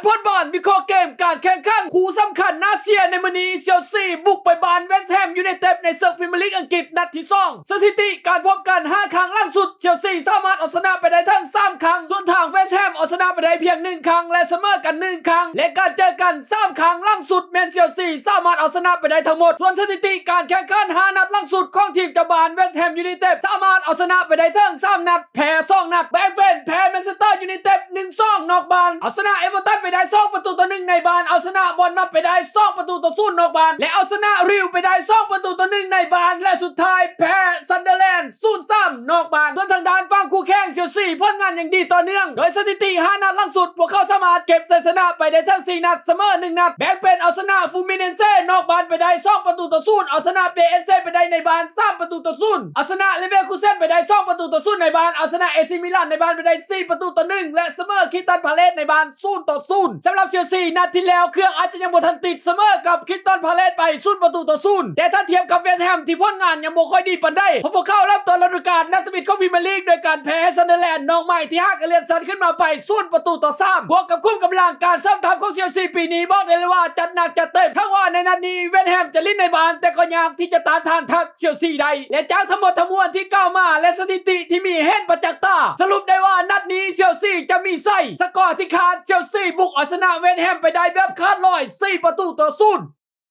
พลบอลวิเคราะห์เกมการแข่งขันคู่สำคัญน่าเชียร์ในมื้อนี้เชลซีบุกไปบานเวสต์แฮมยูไนเต็ดในศึกพรีเมียร์ลีกอังกฤษนัดที่2สถิติการพบกัน5ครั้งล่าสุดเชลซีสามารถเอาชนะไปได้ทั้ง3ครั้งส่วนทางเวสต์แฮมเอาชนะไปได้เพียง1ครั้งและเสมอกัน1ครั้งและการเจอกัน3ครั้งล่าสุดแมนเชลซีสามารถเอาชนะไปได้ทั้งหมดส่วนสถิติการแข่งขัน5นัดล่าสุดของทีมเจ้าบ้านเวสต์แฮมยูไนเต็ดสามารถเอาชนะไปได้ทั้ง3นัดแพ้2นัดแบ่งเป็นแพ้แมนเชสเตอร์ยูไนเต็ด 1-2 นอกบ้านเอาชนะเอเวอร์ตันไปได้2ประตูต่อ1ในบ้านเอาชนะบอลมัดไปได้2ประตูต่อ0นอกบ้านและเอาชนะริวไปได้2ประตูต่อ1ในบ้านและสุดท้ายแพ้ซันเดอร์แลนด์ 0-3 นอกบ้านส่วนทางด้านฝั่งคู่แข่งเชลซีผลงานอย่างดีต่อเนื่องโดยสถิติ5นัดล่าสุดพวกเขาสามารถเก็บชัยชนะไปได้ทั้ง4นัดเสมอ1นัดแบ่งเป็นเอาชนะฟูมิเนเซ่นอกบ้านไปได้2ประตูต่อ0เอาชนะเปเอเซ่ไปได้ในบ้าน3ประตูต่อ0เอาชนะเลเวอร์คูเซ่นไปได้2ประตูต่อ0ในบ้านเอาชนะเอซิมิลานในบ้านไปได้4ประตูต่อ1และเสมอคริสตัลพาเลซในบ้าน0-0สำหรับเชลซีนัดที่แล้วเครื่องอาจจะยังบ่ทันติดเสมอกับคริสตัลพาเลซไป0ประตูต่อ0แต่ถ้าเทียบกับเวสต์แฮมที่ผลงานยังบ่ค่อยดีปานใดเพราะพวกเขาเริ่มต้นฤดูกาลนัดสมิธของพรีเมียร์ลีกโดยการแพ้ซันเดอร์แลนด์น้องใหม่ที่ฮักเอเลียนสันขึ้นมาไป0ประตูต่อ3บวกกับคุ้มกำลังการเสริมทัพของเชลซีปีนี้บอกได้เลยว่าจัดหนักจัดเต็มทั้งว่าในนัดนี้เวสต์แฮมจะลิ้นในบ้านแต่ก็ยากที่จะต้านทานทัพเชลซีได้และจากทั้งหมดทั้งมวลที่กล่าวมาและสถิติที่มีเห็นประจักษ์ตาสรุปได้ว่านัดนี้เชลซีจะมีไส้สกอร์ที่ขาดเชลซีบุกเอาชนะเวสต์แฮมไปได้แบบขาดลอย4ประตูต่อ0